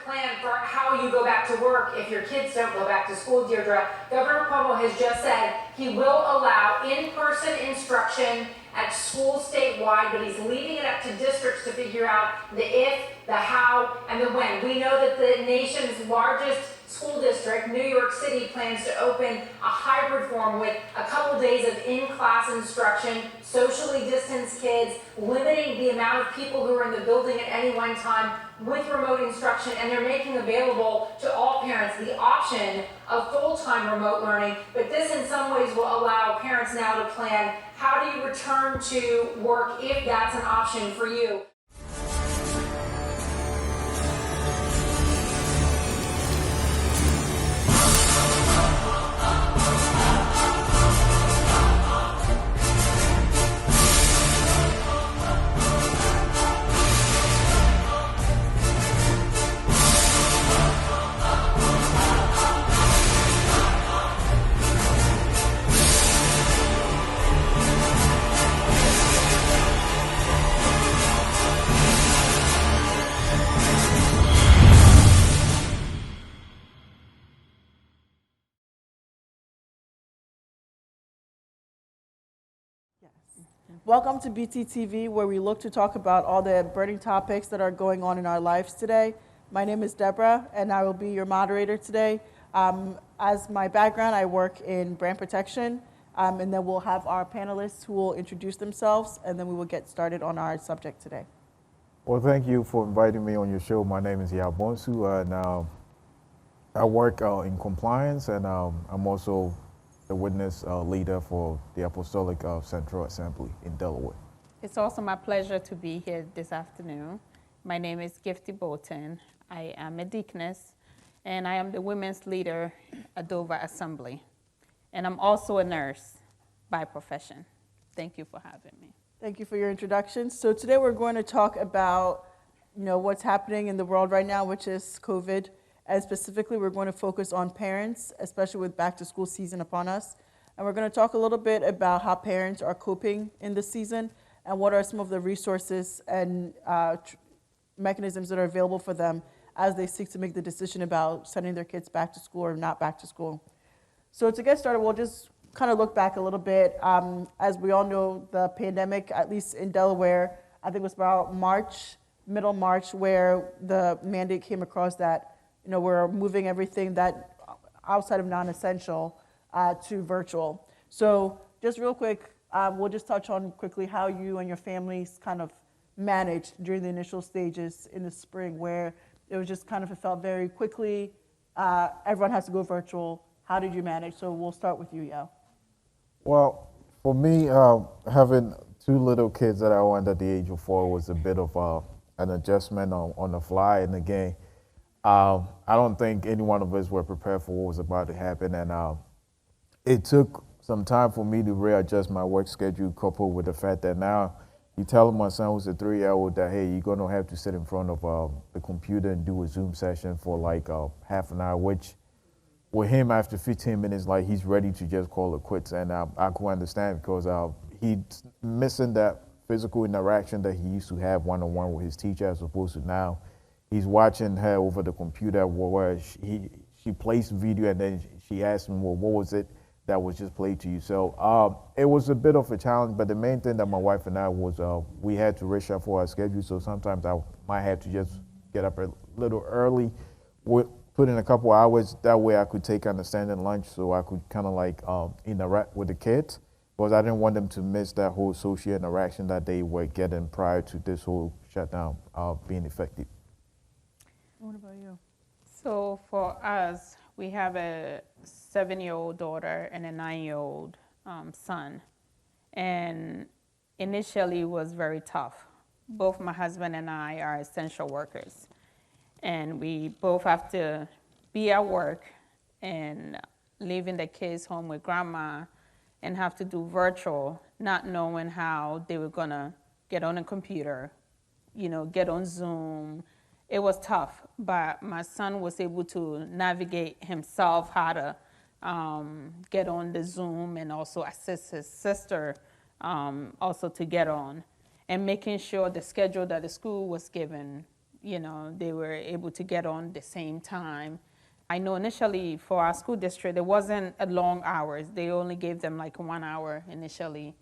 plan for how you go back to work if your kids don't go back to school, Deirdre, Governor Cuomo has just said he will allow in-person instruction at schools statewide, but he's leaving it up to districts to figure out the if, the how, and the when. We know that the nation's largest school district, New York City, plans to open a hybrid form with a couple days of in-class instruction, socially distanced kids, limiting the amount of people who are in the building at any one time with remote instruction, and they're making available to all parents the option of full-time remote learning. But this in some ways will allow parents now to plan, how do you return to work if that's an option for you? Welcome to BTTV, where we look to talk about all the burning topics that are going on in our lives today. My name is Deborah, and I will be your moderator today. As my background, I work in brand protection, and then we'll have our panelists who will introduce themselves, and then we will get started on our subject today. Well, thank you for inviting me on your show. My name is Ep1-COVID19-Back, and I work in compliance, and I'm also the witness leader for the Apostolic Central Assembly in Delaware. It's also my pleasure to be here this afternoon. My name is Gifty Bolton. I am a deaconess, and I am the women's leader at Dover Assembly. And I'm also a nurse by profession. Thank you for having me. Thank you for your introduction. So today we're going to talk about, what's happening in the world right now, which is COVID. And specifically, we're going to focus on parents, especially with back to school season upon us. And we're going to talk a little bit about how parents are coping in this season and what are some of the resources and mechanisms that are available for them as they seek to make the decision about sending their kids back to school or not back to school. So to get started, we'll just kind of look back a little bit. As we all know, the pandemic, at least in Delaware, I think it was about middle March, where the mandate came across that we're moving everything that outside of non-essential to virtual. So just real quick, we'll just touch on quickly how you and your families kind of managed during the initial stages in the spring, where it was just kind of, it felt very quickly, everyone has to go virtual. How did you manage? So we'll start with you, Yao. Well, for me, having two little kids that are under the age of 4 was a bit of an adjustment on the fly. And again, I don't think any one of us were prepared for what was about to happen, and it took some time for me to readjust my work schedule, coupled with the fact that now you tell my son, who's a 3-year-old, that, hey, you're going to have to sit in front of the computer and do a Zoom session for like half an hour, which with him, after 15 minutes, like, he's ready to just call it quits. And I could understand, because he's missing that physical interaction that he used to have one-on-one with his teacher, as opposed to now he's watching her over the computer, where she plays video, and then she asks him, well, what was it that was just played to you? So it was a bit of a challenge, but the main thing that my wife and I was, we had to reshuffle our schedule. So sometimes I might have to just get up a little early, put in a couple hours. That way I could take understanding lunch, so I could kind of like interact with the kids, because I didn't want them to miss that whole social interaction that they were getting prior to this whole shutdown being effective. What about you? So for us, we have a 7-year-old daughter and a 9-year-old son. And initially it was very tough. Both my husband and I are essential workers. And we both have to be at work and leaving the kids home with grandma and have to do virtual, not knowing how they were gonna get on a computer, get on Zoom. It was tough, but my son was able to navigate himself how to get on the Zoom, and also assist his sister also to get on, and making sure the schedule that the school was given they were able to get on the same time. I know initially for our school district, it wasn't a long hours. They only gave them like 1 hour initially,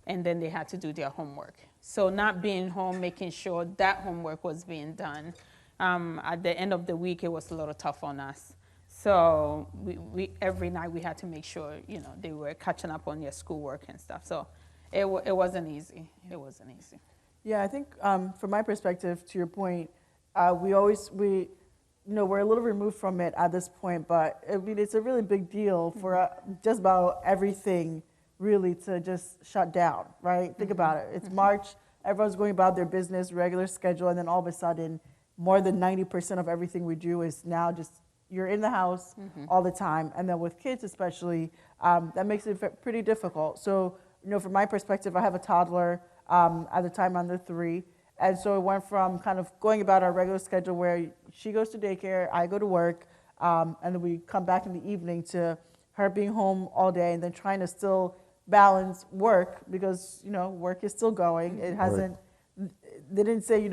and then they had to do their homework. So not being home, making sure that homework was being done. At the end of the week, it was a little tough on us. So we every night we had to make sure, they were catching up on their schoolwork and stuff. So it wasn't easy. It wasn't easy. Yeah, I think from my perspective, to your point, we're a little removed from it at this point, but I mean, it's a really big deal for just about everything really to just shut down, right? Think about it. It's March, everyone's going about their business, regular schedule, and then all of a sudden, more than 90% of everything we do is now just you're in the house all the time. And then with kids especially, that makes it pretty difficult. So, from my perspective, I have a toddler at the time under 3. And so it went from kind of going about our regular schedule where she goes to daycare, I go to work, and then we come back in the evening to her being home all day and then trying to still balance work because, work is still going. It hasn't, they didn't say,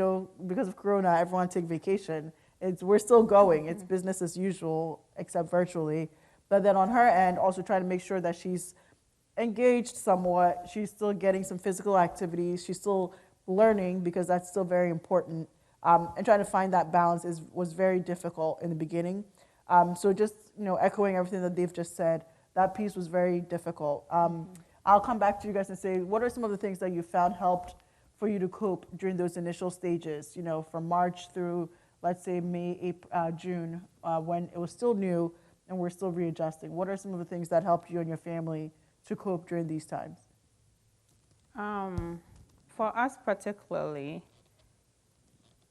because of Corona, everyone take vacation. We're still going. It's business as usual, except virtually. But then on her end, also trying to make sure that she's engaged somewhat. She's still getting some physical activities. She's still learning because that's still very important. And trying to find that balance was very difficult in the beginning. So just, echoing everything that they've just said, that piece was very difficult. I'll come back to you guys and say, what are some of the things that you found helped for you to cope during those initial stages, from March through, let's say, May, April, June, when it was still new and we're still readjusting? What are some of the things that helped you and your family to cope during these times? For us particularly,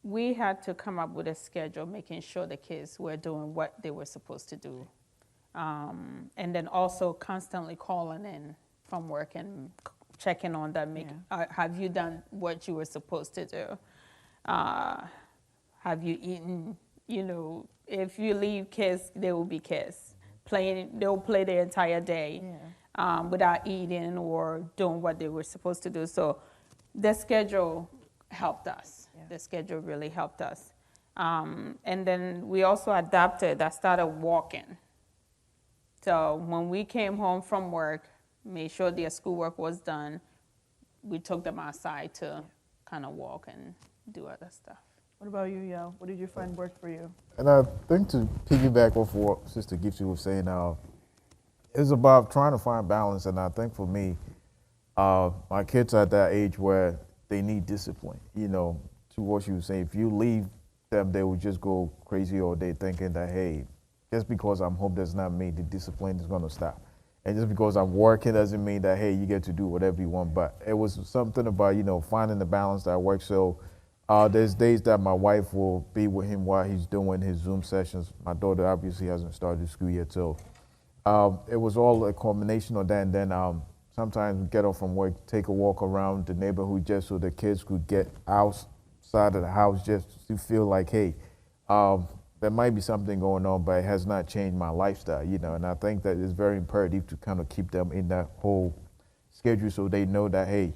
we had to come up with a schedule, making sure the kids were doing what they were supposed to do. And then also constantly calling in from work and checking on them. Have you done what you were supposed to do? Have you eaten? If you leave kids, they will be kids. They'll play the entire day without eating or doing what they were supposed to do. So the schedule helped us. The schedule really helped us. And then we also adapted. I started walking. So when we came home from work, made sure their schoolwork was done, we took them outside to kind of walk and do other stuff. What about you, Yo? What did you find worked for you? And I think to piggyback off what Sister Gipsy was saying, it's about trying to find balance. And I think for me, my kids are at that age where they need discipline. To what you were saying, if you leave them, they will just go crazy all day thinking that, hey, just because I'm home does not mean the discipline is going to stop. And just because I'm working doesn't mean that, hey, you get to do whatever you want. But it was something about, finding the balance that works. So there's days that my wife will be with him while he's doing his Zoom sessions. My daughter obviously hasn't started school yet. So it was all a combination of that. And then sometimes we get off from work, take a walk around the neighborhood just so the kids could get outside of the house just to feel like, hey, there might be something going on, but it has not changed my lifestyle, and I think that it's very imperative to kind of keep them in that whole schedule so they know that, hey,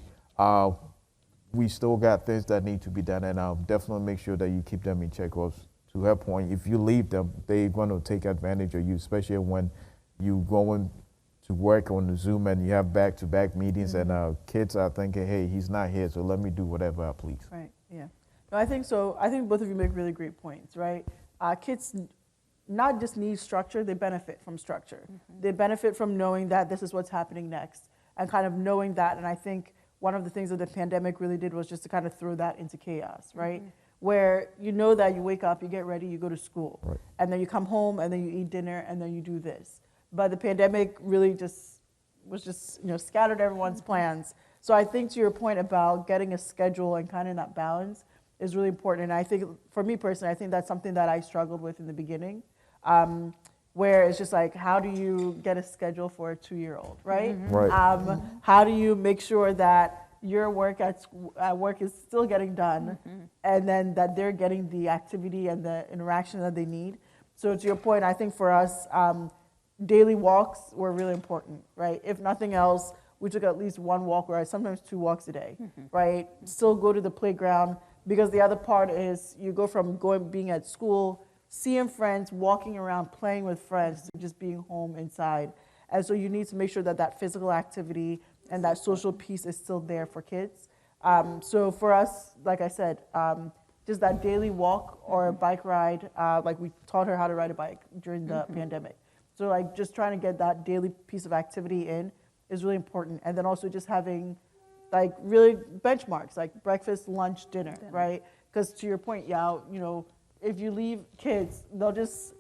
we still got things that need to be done, and definitely make sure that you keep them in check. Because to her point, if you leave them, they're going to take advantage of you, especially when you going to work on the Zoom and you have back-to-back meetings, and kids are thinking, hey, he's not here, so let me do whatever I please. Right, yeah. No, I think so. I think both of you make really great points, right? Kids not just need structure, they benefit from structure. They benefit from knowing that this is what's happening next and kind of knowing that. And I think one of the things that the pandemic really did was just to kind of throw that into chaos, right? Where that you wake up, you get ready, you go to school, right, and then you come home and then you eat dinner and then you do this. But the pandemic really scattered everyone's plans. So I think to your point about getting a schedule and kind of that balance is really important. And I think, for me personally, I think that's something that I struggled with in the beginning, where it's just like, how do you get a schedule for a 2-year-old, right? Right. How do you make sure that your work at work is still getting done, and then that they're getting the activity and the interaction that they need? So to your point, I think for us, daily walks were really important, right? If nothing else, we took at least one walk, or sometimes 2 walks a day, right? Still go to the playground, because the other part is you go from being at school, seeing friends, walking around, playing with friends, to just being home inside. And so you need to make sure that that physical activity and that social piece is still there for kids. So for us, like I said, just that daily walk or a bike ride, like we taught her how to ride a bike during the pandemic. So like just trying to get that daily piece of activity in is really important. And then also just having like really benchmarks, like breakfast, lunch, dinner, right? Because to your point, Yao, you know, if you leave kids, they'll just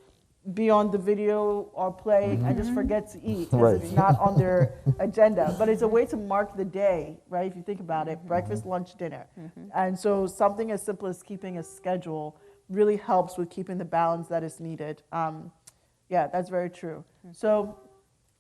be on the video or play and just forget to eat because it's not on their agenda. But it's a way to mark the day, right? If you think about it, breakfast, lunch, dinner. And so something as simple as keeping a schedule really helps with keeping the balance that is needed. Yeah, that's very true. So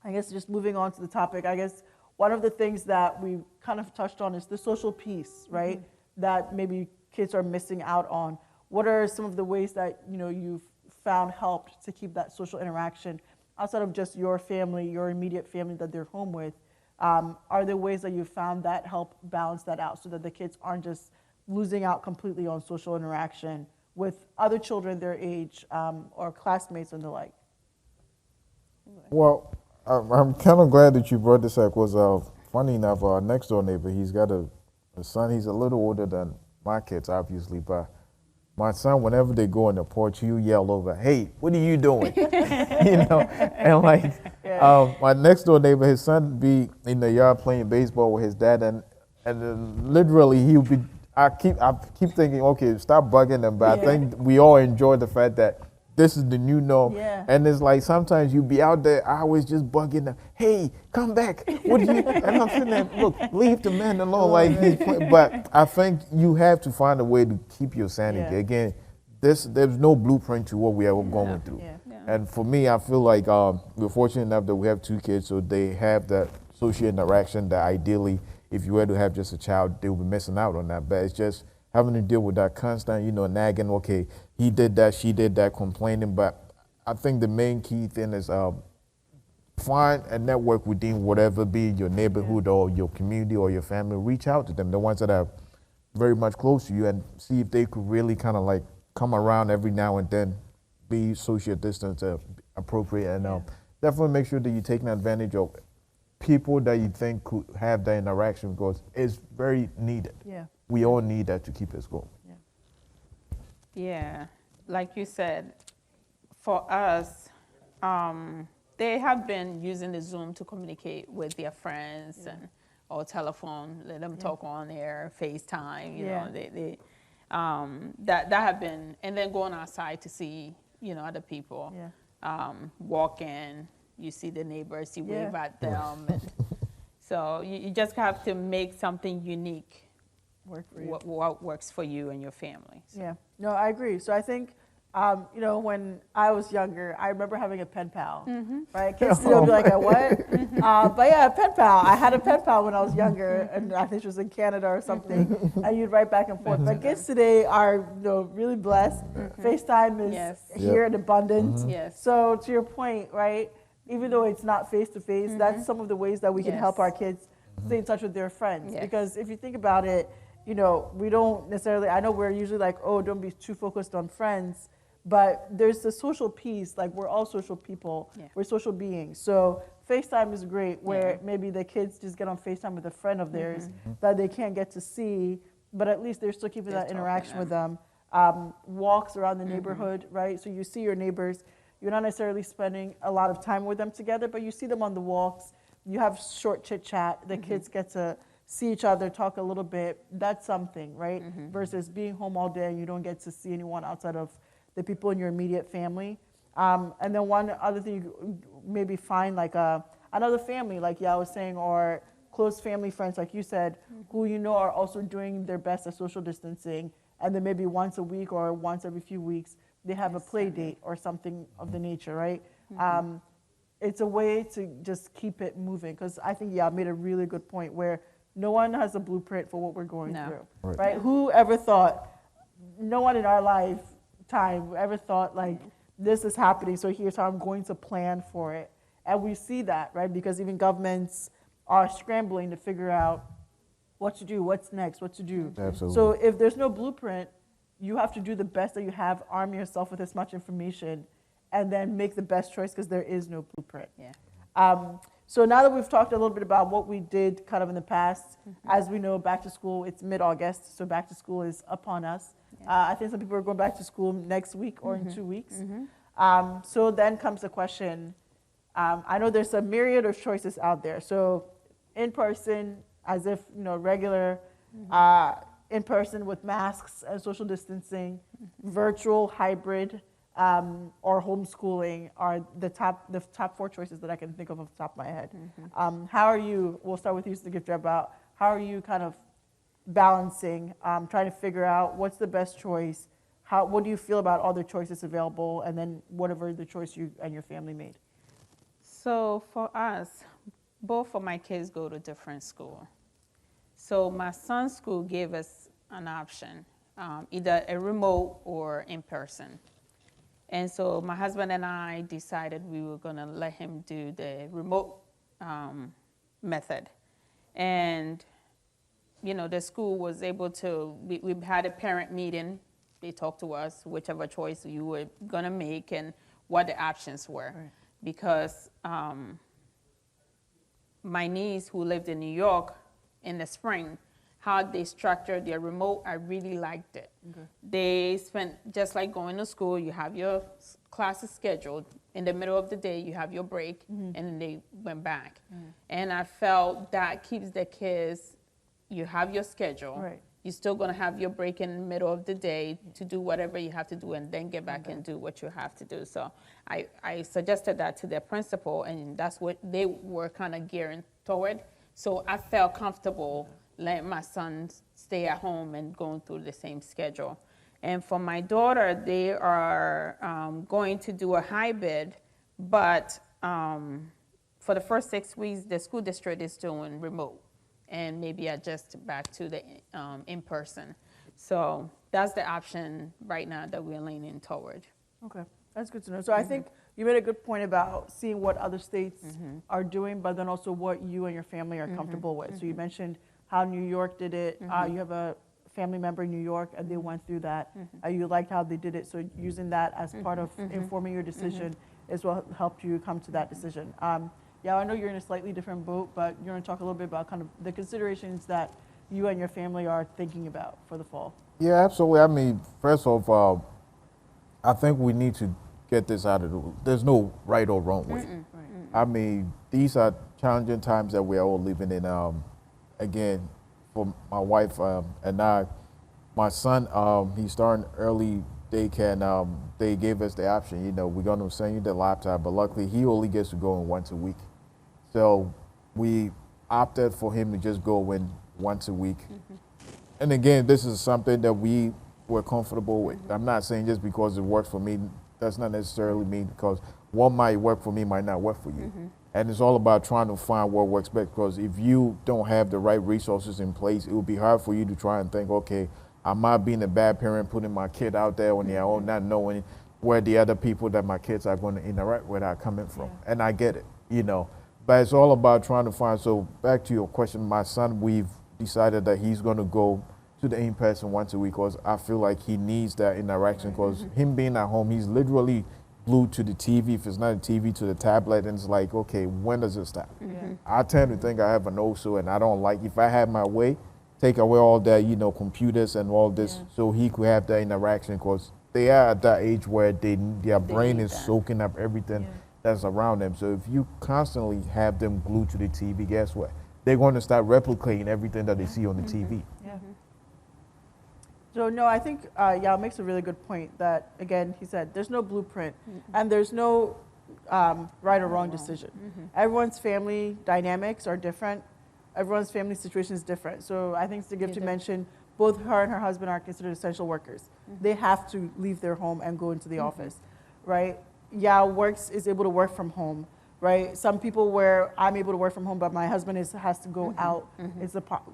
I guess just moving on to the topic, I guess one of the things that we kind of touched on is the social piece, right? That maybe kids are missing out on. What are some of the ways that, you know, you've found helped to keep that social interaction outside of just your family, your immediate family that they're home with? Are there ways that you found that help balance that out so that the kids aren't just losing out completely on social interaction with other children their age or classmates and the like? Well, I'm kind of glad that you brought this up because funny enough, our next door neighbor, he's got a son. He's a little older than my kids, obviously, but my son, whenever they go on the porch, he'll yell over, "Hey, what are you doing?" You know, and like my next door neighbor, his son be in the yard playing baseball with his dad, and then literally he'll be. I keep thinking, okay, stop bugging them, but I think we all enjoy the fact that this is the new norm. Yeah. And it's like sometimes you be out there, I always just bugging them, "Hey, come back. What do you?" And I'm sitting there, look, leave the man alone. Like he's playing. But I think you have to find a way to keep your sanity. Again, there's no blueprint to what we are going through. And for me, I feel like we're fortunate enough that we have 2 kids, so they have that social interaction that ideally, if you were to have just a child, they would be missing out on that. But it's just having to deal with that constant, nagging, okay, he did that, she did that, complaining. But I think the main key thing is find a network within whatever, be it your neighborhood or your community or your family. Reach out to them, the ones that are very much close to you, and see if they could really kind of like come around every now and then, be social distance appropriate, and definitely make sure that you're taking advantage of people that you think could have that interaction because it's very needed. We all need that to keep us going. Yeah, like you said, for us, they have been using the Zoom to communicate with their friends and or telephone, let them talk on air, FaceTime, you know, they that have been, and then going outside to see, other people, walking, you see the neighbors, you wave at them. And so you just have to make something unique work for you. What works for you and your family. So. Yeah, no, I agree. So I think, when I was younger, I remember having a pen pal, right? Kids still be like, what? But yeah, a pen pal. I had a pen pal when I was younger, and I think she was in Canada or something, and you'd write back and forth. But kids today are, really blessed. FaceTime is here in abundance. So to your point, right, even though it's not face-to-face, that's some of the ways that we can help our kids stay in touch with their friends. Because if you think about it, we don't necessarily, I know we're usually like, oh, don't be too focused on friends, but there's the social piece, like we're all social people, we're social beings. So FaceTime is great where maybe the kids just get on FaceTime with a friend of theirs that they can't get to see, but at least they're still keeping that interaction with them. Walks around the neighborhood, right? So you see your neighbors, you're not necessarily spending a lot of time with them together, but you see them on the walks, you have short chit chat, the kids get to see each other, talk a little bit, that's something, right? Versus being home all day and you don't get to see anyone outside of the people in your immediate family. And then one other thing, you maybe find like another family, like I was saying, or close family friends, like you said, who are also doing their best at social distancing, and then maybe once a week or once every few weeks, they have a play date or something of the nature, right? It's a way to just keep it moving, because I think, I made a really good point where no one has a blueprint for what we're going through, right? Who ever thought, no one in our lifetime ever thought like, this is happening, so here's how I'm going to plan for it. And we see that, right? Because even governments are scrambling to figure out what to do, what's next, what to do. Absolutely. So if there's no blueprint, you have to do the best that you have, arm yourself with as much information, and then make the best choice because there is no blueprint. Yeah. So now that we've talked a little bit about what we did kind of in the past, as we know, back to school, it's mid-August, so back to school is upon us. I think some people are going back to school next week or in 2 weeks. So then comes the question, I know there's a myriad of choices out there. So in person, as if, regular, in person with masks and social distancing, virtual, hybrid, or homeschooling are the top 4 choices that I can think of off the top of my head. How are you, we'll start with you, Sagifta, about how are you kind of balancing, trying to figure out what's the best choice, what do you feel about all the choices available, and then whatever the choice you and your family made? So for us, both of my kids go to different school. So my son's school gave us an option, either a remote or in person. And so my husband and I decided we were going to let him do the remote method. And, the school was able to, we had a parent meeting. They talked to us, whichever choice you were going to make and what the options were. Right. Because my niece who lived in New York in the spring, how they structured their remote, I really liked it. Okay. They spent, just like going to school, you have your classes scheduled. In the middle of the day, you have your break, and then they went back. And I felt that keeps the kids, you have your schedule. Right. You're still going to have your break in the middle of the day to do whatever you have to do and then get back and do what you have to do. So I suggested that to their principal, and that's what they were kind of gearing toward. So I felt comfortable letting my son stay at home and going through the same schedule. And for my daughter, they are going to do a hybrid, but for the first 6 weeks, the school district is doing remote and maybe adjust back to the in-person. So that's the option right now that we're leaning toward. Okay, that's good to know. So I think you made a good point about seeing what other states are doing, but then also what you and your family are comfortable with. So you mentioned how New York did it. You have a family member in New York, and they went through that. You liked how they did it, so using that as part of informing your decision is what helped you come to that decision. Yeah, I know you're in a slightly different boat, but you're going to talk a little bit about kind of the considerations that you and your family are thinking about for the fall. Yeah, absolutely. I mean, first off, I think we need to get this out of the, there's no right or wrong way. I mean, these are challenging times that we are all living in. Again, for my wife and I, my son, he's starting early daycare, and they gave us the option, we're going to send you the laptop, but luckily he only gets to go in once a week. So we opted for him to just go in once a week. And again, this is something that we were comfortable with. I'm not saying just because it works for me, does not necessarily mean because what might work for me might not work for you. And it's all about trying to find what works best, because if you don't have the right resources in place, it will be hard for you to try and think, okay, I might being a bad parent putting my kid out there on their own, not knowing where the other people that my kids are going to interact with are coming from. And I get it, But it's all about trying to find, so back to your question, my son, we've decided that he's going to go to the in-person once a week because I feel like he needs that interaction, because him being at home, he's literally glued to the TV. If it's not a TV, to the tablet, and it's like, okay, when does it stop? I tend to think I have an OSO, and I don't like, if I had my way, take away all that, computers and all this, so he could have that interaction, because they are at that age where their brain is soaking up everything that's around them. So if you constantly have them glued to the TV, guess what? They're going to start replicating everything that they see on the TV. So no, I think Yao makes a really good point that, again, he said, there's no blueprint and there's no right or wrong decision. Everyone's family dynamics are different. Everyone's family situation is different. So I think Sagifta mentioned both her and her husband are considered essential workers. They have to leave their home and go into the office, right? Yao is able to work from home, right? Some people where I'm able to work from home, but my husband has to go out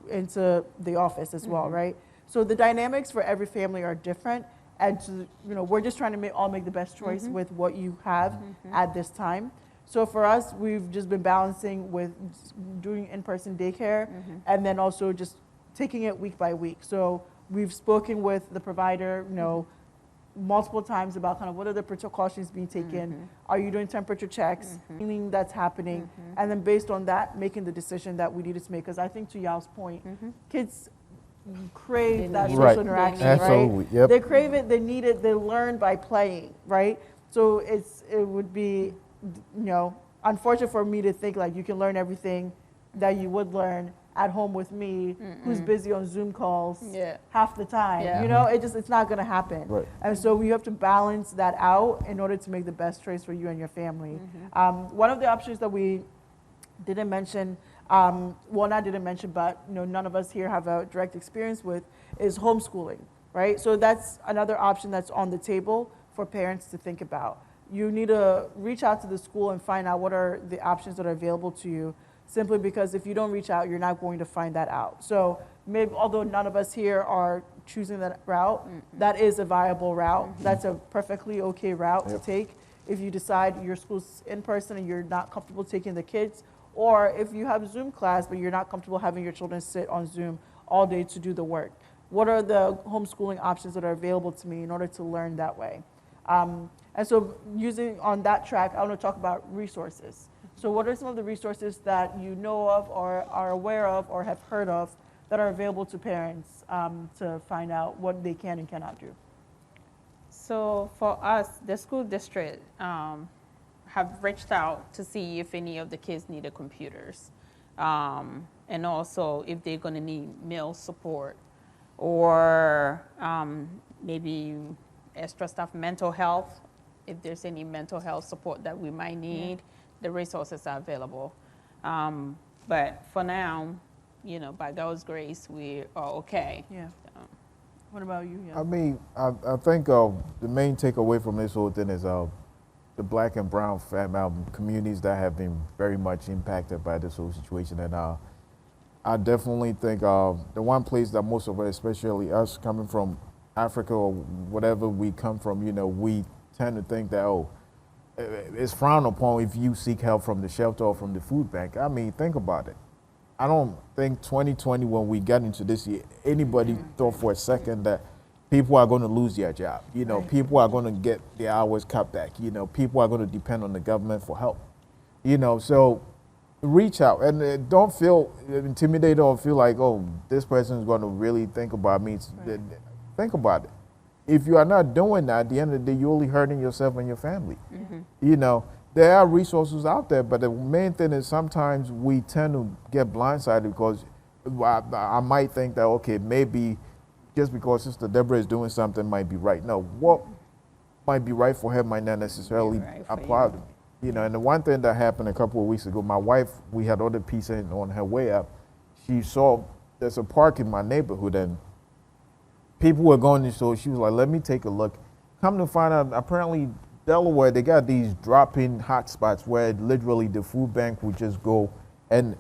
into the office as well, right? So the dynamics for every family are different, and we're just trying to all make the best choice with what you have at this time. So for us, we've just been balancing with doing in-person daycare and then also just taking it week by week. So we've spoken with the provider, multiple times about kind of what are the precautions being taken. Are you doing temperature checks? Anything that's happening, and then based on that, making the decision that we needed to make. Because I think to Yao's point, kids crave that social Right. interaction, Absolutely. right? Yep. They crave it. They need it. They learn by playing, right? So it would be, unfortunate for me to think like you can learn everything that you would learn at home with me, who's busy on Zoom calls half the time. Yeah. It's not going to happen. Right. And so we have to balance that out in order to make the best choice for you and your family. One of the options that we didn't mention, not didn't mention, but none of us here have a direct experience with, is homeschooling, right? So that's another option that's on the table for parents to think about. You need to reach out to the school and find out what are the options that are available to you, simply because if you don't reach out, you're not going to find that out. So maybe, although none of us here are choosing that route, that is a viable route. That's a perfectly okay route to take if you decide your school's in person and you're not comfortable taking the kids, or if you have Zoom class but you're not comfortable having your children sit on Zoom all day to do the work. What are the homeschooling options that are available to me in order to learn that way? And so using on that track, I want to talk about resources. So what are some of the resources that you know of or are aware of or have heard of that are available to parents to find out what they can and cannot do? So for us, the school district have reached out to see if any of the kids needed computers, and also if they're going to need meal support, or maybe extra stuff, mental health, if there's any mental health support that we might need. The resources are available. But for now, by God's grace, we are okay. Yeah. What about you? I mean, I think the main takeaway from this whole thing is the black and brown communities that have been very much impacted by this whole situation. And I definitely think the one place that most of us, especially us coming from Africa or whatever we come from, we tend to think that, it's frowned upon if you seek help from the shelter or from the food bank. I mean, think about it. I don't think 2020, when we got into this year, anybody thought for a second that people are going to lose their job. People are going to get their hours cut back. People are going to depend on the government for help. So reach out and don't feel intimidated or feel like, this person is going to really think about me. Think about it. If you are not doing that, at the end of the day, you're only hurting yourself and your family. There are resources out there, but the main thing is sometimes we tend to get blindsided because I might think that, okay, maybe just because Sister Deborah is doing something might be right. No, what might be right for her might not necessarily apply to me. And the one thing that happened a couple of weeks ago, my wife, we had ordered pizza on her way up. She saw there's a park in my neighborhood and people were going to, so she was like, let me take a look. Come to find out, apparently Delaware, they got these drop-in hotspots where literally the food bank would just go and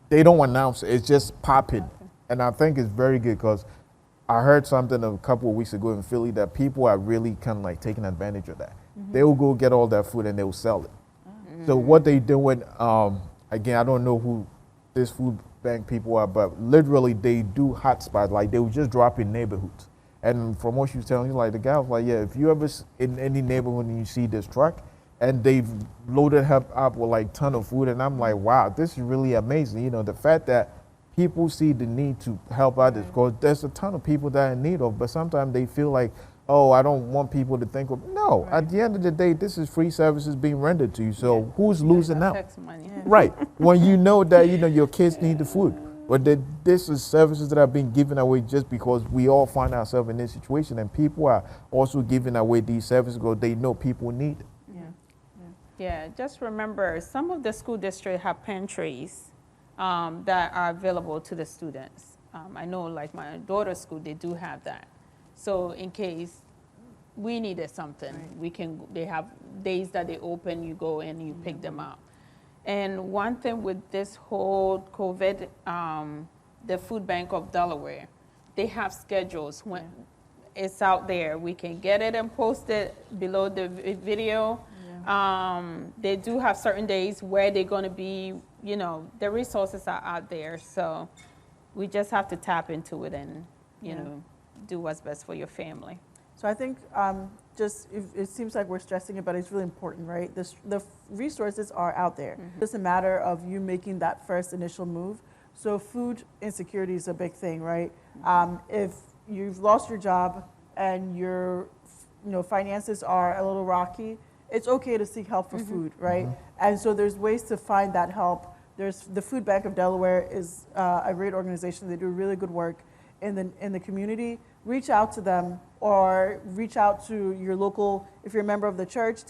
they don't announce it, it's just popping. And I think it's very good because I heard something a couple of weeks ago in Philly that people are really kind of like taking advantage of that. They will go get all that food and they will sell it. So what they doing, again, I don't know who this food bank people are, but literally they do hotspots, like they will just drop in neighborhoods. And from what she was telling you, like the guy was like, yeah, if you ever in any neighborhood and you see this truck and they've loaded her up with like ton of food, and I'm like, wow, this is really amazing. The fact that people see the need to help others, because there's a ton of people that are in need of, but sometimes they feel like, I don't want people to think of, no, at the end of the day, this is free services being rendered to you, so who's losing out? Money. Right, when you know that, your kids need the food, but this is services that are being given away just because we all find ourselves in this situation, and people are also giving away these services because they know people need it. Yeah, just remember, some of the school districts have pantries that are available to the students. I know, like my daughter's school, they do have that. So in case we needed something, they have days that they open, you go and you pick them up. And one thing with this whole COVID, the Food Bank of Delaware, they have schedules when it's out there. We can get it and post it below the video. They do have certain days where they're going to be, the resources are out there. So we just have to tap into it and, you know, do what's best for your family. So I think it seems like we're stressing it, but it's really important, right? The resources are out there. It's just a matter of you making that first initial move. So food insecurity is a big thing, right? If you've lost your job and your finances are a little rocky, it's okay to seek help for food, right? And so there's ways to find that help. There's the Food Bank of Delaware is a great organization. They do really good work in the community. Reach out to them, or reach out to your local. If you're a member of the church,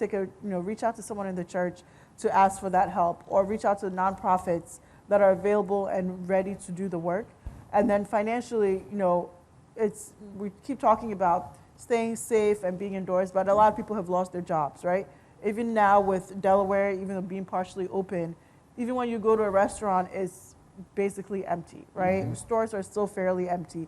reach out to someone in the church to ask for that help, or reach out to nonprofits that are available and ready to do the work. And then financially, we keep talking about staying safe and being indoors, but a lot of people have lost their jobs, right? Even now with Delaware, even though being partially open, even when you go to a restaurant, it's basically empty, right? Stores are still fairly empty.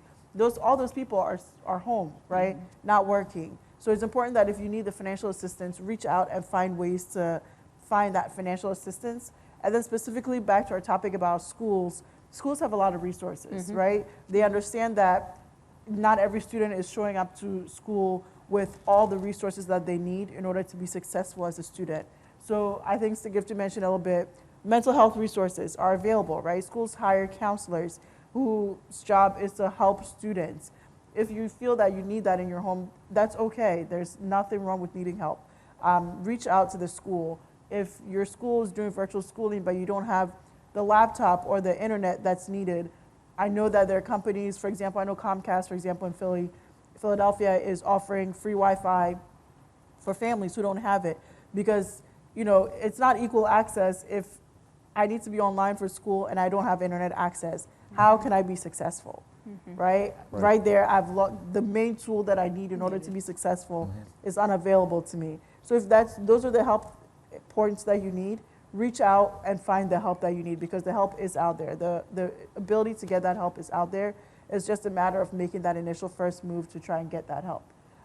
All those people are home, right? Not working. So it's important that if you need the financial assistance, reach out and find ways to find that financial assistance. And then specifically back to our topic about schools, schools have a lot of resources, right? They understand that not every student is showing up to school with all the resources that they need in order to be successful as a student. So I think to mention a little bit, mental health resources are available, right? Schools hire counselors whose job is to help students. If you feel that you need that in your home, that's okay. There's nothing wrong with needing help. Reach out to the school. If your school is doing virtual schooling, but you don't have the laptop or the internet that's needed, I know that there are companies, for example, I know Comcast, for example, in Philadelphia is offering free Wi-Fi for families who don't have it, because it's not equal access. If I need to be online for school and I don't have internet access, how can I be successful, right? Right there, the main tool that I need in order to be successful is unavailable to me. So if those are the help points that you need, reach out and find the help that you need, because the help is out there. The ability to get that help is out there. It's just a matter of making that initial first move to try and get that help.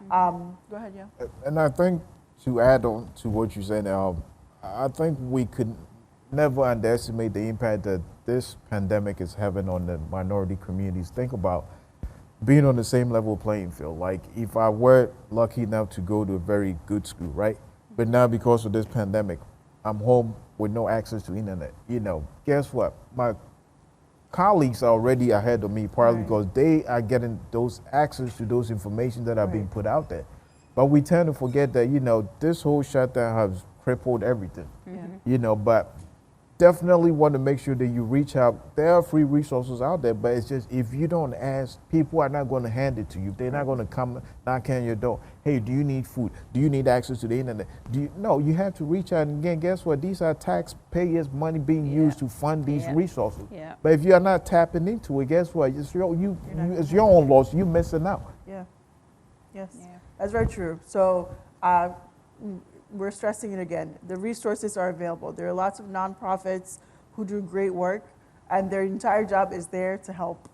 Go ahead, yeah. And I think to add on to what you said, I think we could never underestimate the impact that this pandemic is having on the minority communities. Think about being on the same level playing field. Like if I were lucky enough to go to a very good school, right? But now because of this pandemic, I'm home with no access to internet. Guess what? My colleagues are already ahead of me, partly because they are getting those access to those information that are being put out there. But we tend to forget that, this whole shutdown has crippled everything. But definitely want to make sure that you reach out. There are free resources out there, but it's just if you don't ask, people are not going to hand it to you. They're not going to come knock on your door. Hey, do you need food? Do you need access to the internet? No, you have to reach out. And again, guess what? These are taxpayers' money being used to fund these resources. But if you're not tapping into it, guess what? It's your own loss. You're missing out. Yes, that's very true. So we're stressing it again. The resources are available. There are lots of nonprofits who do great work, and their entire job is there to help.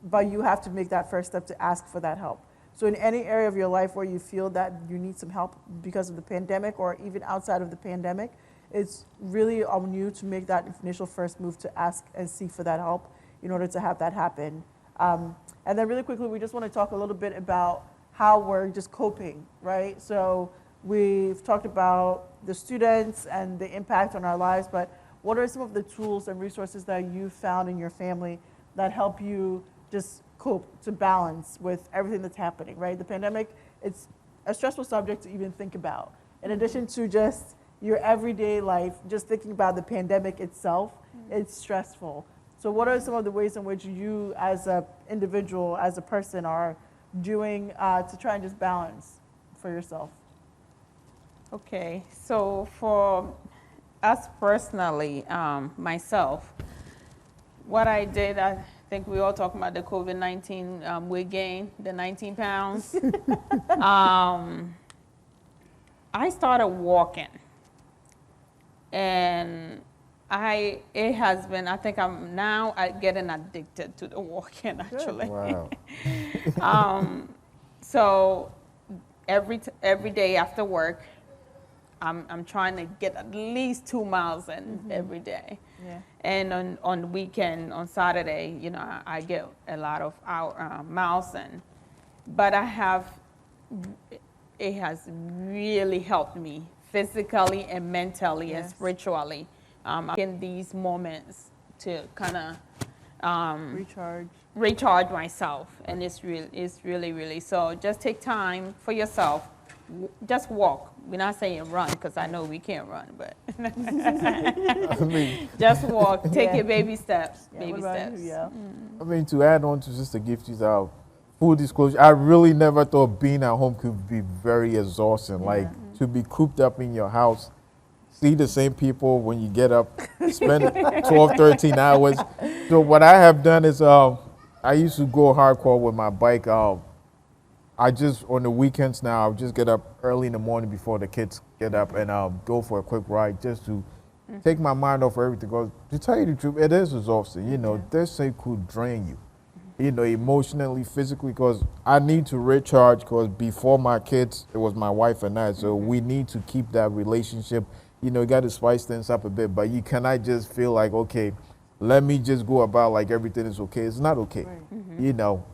But you have to make that first step to ask for that help. So in any area of your life where you feel that you need some help because of the pandemic, or even outside of the pandemic, it's really on you to make that initial first move to ask and seek for that help in order to have that happen. And then really quickly, we just want to talk a little bit about how we're just coping, right? So we've talked about the students and the impact on our lives, but what are some of the tools and resources that you found in your family that help you just cope, to balance with everything that's happening, right? The pandemic, it's a stressful subject to even think about. In addition to just your everyday life, just thinking about the pandemic itself, it's stressful. So what are some of the ways in which you as an individual, as a person, are doing to try and just balance for yourself? Okay, so for us personally, myself, what I did, I think we all talking about the COVID-19 weight gain, the 19 pounds. I started walking, and it has been, I think I'm now getting addicted to the walking, actually. Wow. So every day after work, I'm trying to get at least 2 miles in every day. Yeah. And on the weekend, on Saturday, you know, I get a lot of miles in. But it has really helped me physically and mentally and Yes. spiritually. In these moments to kind of recharge myself, and it's really. So just take time for yourself. Just walk. We're not saying run, because I know we can't run, but I mean, just walk. Take Yeah. your baby steps. Yeah, Baby what about steps. you? Yeah. I mean, to add on to Sister Gifty's full disclosure, I really never thought being at home could be very exhausting. Like, to be cooped up in your house, see the same people when you get up, spend 12, 13 hours. So what I have done is I used to go hardcore with my bike. I just, on the weekends now, I'll just get up early in the morning before the kids get up and go for a quick ride just to take my mind off everything. Because to tell you the truth, it is exhausting. You know, this thing could drain you, you know, emotionally, physically, because I need to recharge, because before my kids, it was my wife and I. So we need to keep that relationship. You know, you got to spice things up a bit, but you cannot just feel like, okay, let me just go about like everything is okay. It's not okay, you know.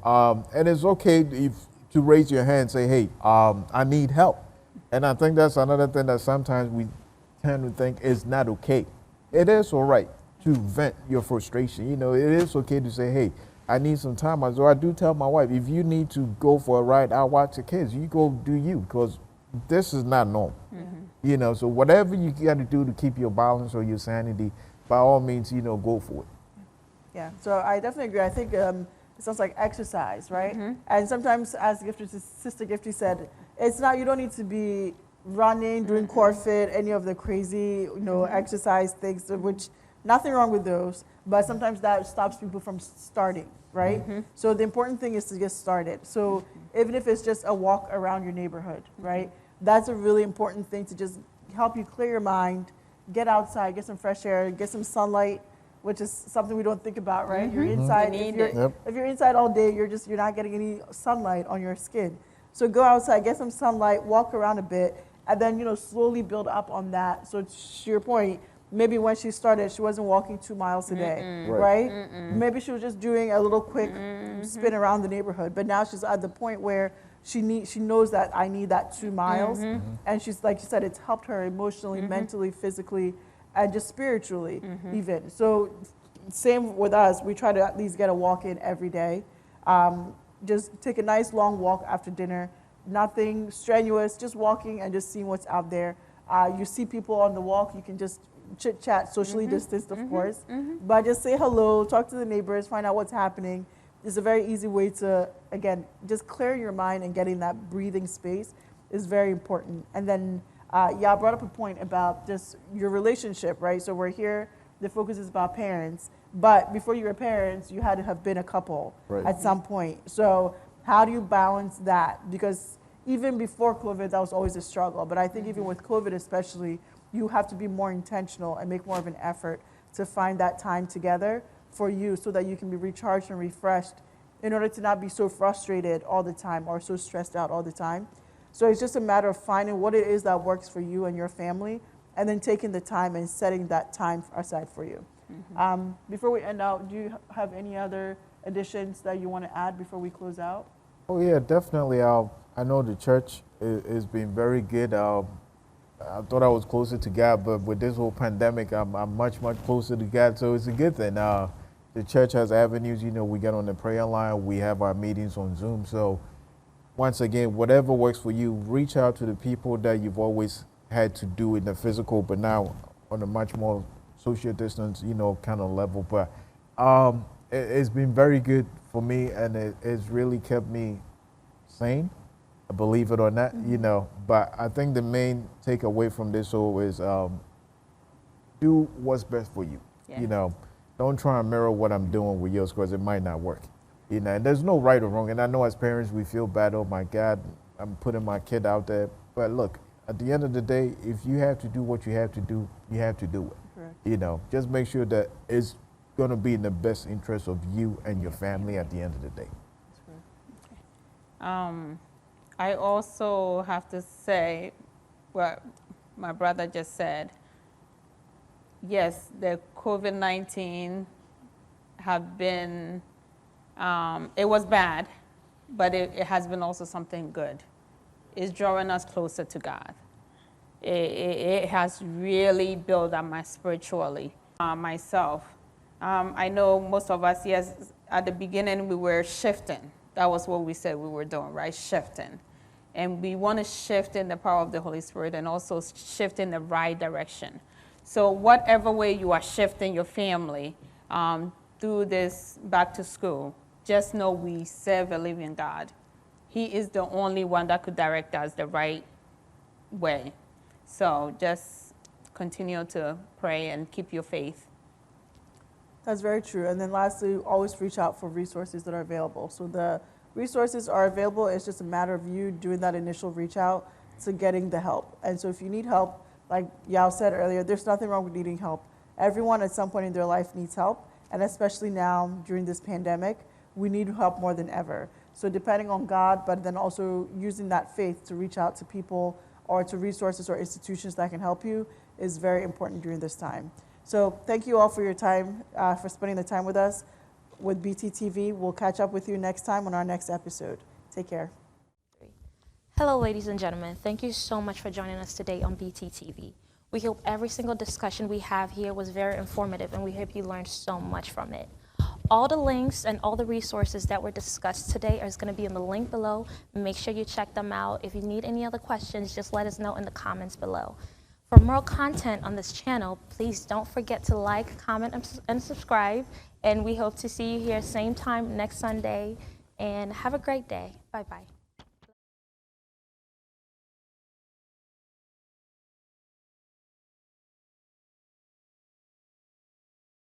And it's okay to raise your hand and say, hey, I need help. And I think that's another thing that sometimes we tend to think is not okay. It is all right to vent your frustration. You know, it is okay to say, hey, I need some time. So I do tell my wife, if you need to go for a ride, I'll watch the kids. You go do you, because this is not normal. You know, so whatever you got to do to keep your balance or your sanity, by all means, you know, go for it. Yeah, so I definitely agree. I think it sounds like exercise, right? And sometimes, as Sister Gifty said, it's not, you don't need to be running, doing core fit, any of the crazy, you know, exercise things, which nothing wrong with those, but sometimes that stops people from starting, right? So the important thing is to get started. So even if it's just a walk around your neighborhood, right? That's a really important thing to just help you clear your mind, get outside, get some fresh air, get some sunlight, which is something we don't think about, right? You're inside. If you're inside all day, you're not getting any sunlight on your skin. So go outside, get some sunlight, walk around a bit, and then, you know, slowly build up on that. So to your point, maybe when she started, she wasn't walking 2 miles a day, right? Maybe she was just doing a little quick spin around the neighborhood. But now she's at the point where she knows that I need that 2 miles. And she's, like you said, it's helped her emotionally, mentally, physically, and just spiritually even. So same with us. We try to at least get a walk in every day. Just take a nice long walk after dinner. Nothing strenuous, just walking and just seeing what's out there. You see people on the walk, you can just chit chat, socially distanced, of course. But just say hello, talk to the neighbors, find out what's happening. It's a very easy way to, again, just clear your mind, and getting that breathing space is very important. And then, I brought up a point about just your relationship, right? So we're here, the focus is about parents, but before you were parents, you had to have been a couple at some point. So how do you balance that? Because even before COVID, that was always a struggle. But I think even with COVID especially, you have to be more intentional and make more of an effort to find that time together for you, so that you can be recharged and refreshed, in order to not be so frustrated all the time or so stressed out all the time. So it's just a matter of finding what it is that works for you and your family, and then taking the time and setting that time aside for you. Before we end out, do you have any other additions that you want to add before we close out? Oh yeah, definitely. I know the church has been very good. I thought I was closer to God, but with this whole pandemic, I'm much closer to God. So it's a good thing. The church has avenues. You know, we get on the prayer line. We have our meetings on Zoom. So once again, whatever works for you, reach out to the people that you've always had to do in the physical, but now on a much more social distance, you know, kind of level. But it's been very good for me, and it's really kept me sane, believe it or not, you know. But I think the main takeaway from this whole is do what's best for you. You know, don't try and mirror what I'm doing with yours, because it might not work. You know, and there's no right or wrong. And I know as parents we feel bad, oh my God, I'm putting my kid out there. But look, at the end of the day, if you have to do what you have to do, you have to do it. Correct. You know, just make sure that it's going to be in the best interest of you and your family at the end of the day. I also have to say, well, my brother just said, yes, the COVID-19 have been, it was bad, but it has been also something good. It's drawing us closer to God. It has really built up my spiritually, myself. I know most of us, yes, at the beginning we were shifting. That was what we said we were doing, right? Shifting. And we want to shift in the power of the Holy Spirit and also shift in the right direction. So whatever way you are shifting your family through this back to school, just know we serve a living God. He is the only one that could direct us the right way. So just continue to pray and keep your faith. That's very true. And then lastly, always reach out for resources that are available. So the resources are available. It's just a matter of you doing that initial reach out to getting the help. And so if you need help, like Yao said earlier, there's nothing wrong with needing help. Everyone at some point in their life needs help. And especially now during this pandemic, we need help more than ever. So depending on God, but then also using that faith to reach out to people or to resources or institutions that can help you is very important during this time. So thank you all for your time, for spending the time with us with BTTV. We'll catch up with you next time on our next episode. Take care. Hello, ladies and gentlemen. Thank you so much for joining us today on BTTV. We hope every single discussion we have here was very informative, and we hope you learned so much from it. All the links and all the resources that were discussed today are going to be in the link below. Make sure you check them out. If you need any other questions, just let us know in the comments below. For more content on this channel, please don't forget to like, comment, and subscribe. And we hope to see you here same time next Sunday. And have a great day. Bye-bye.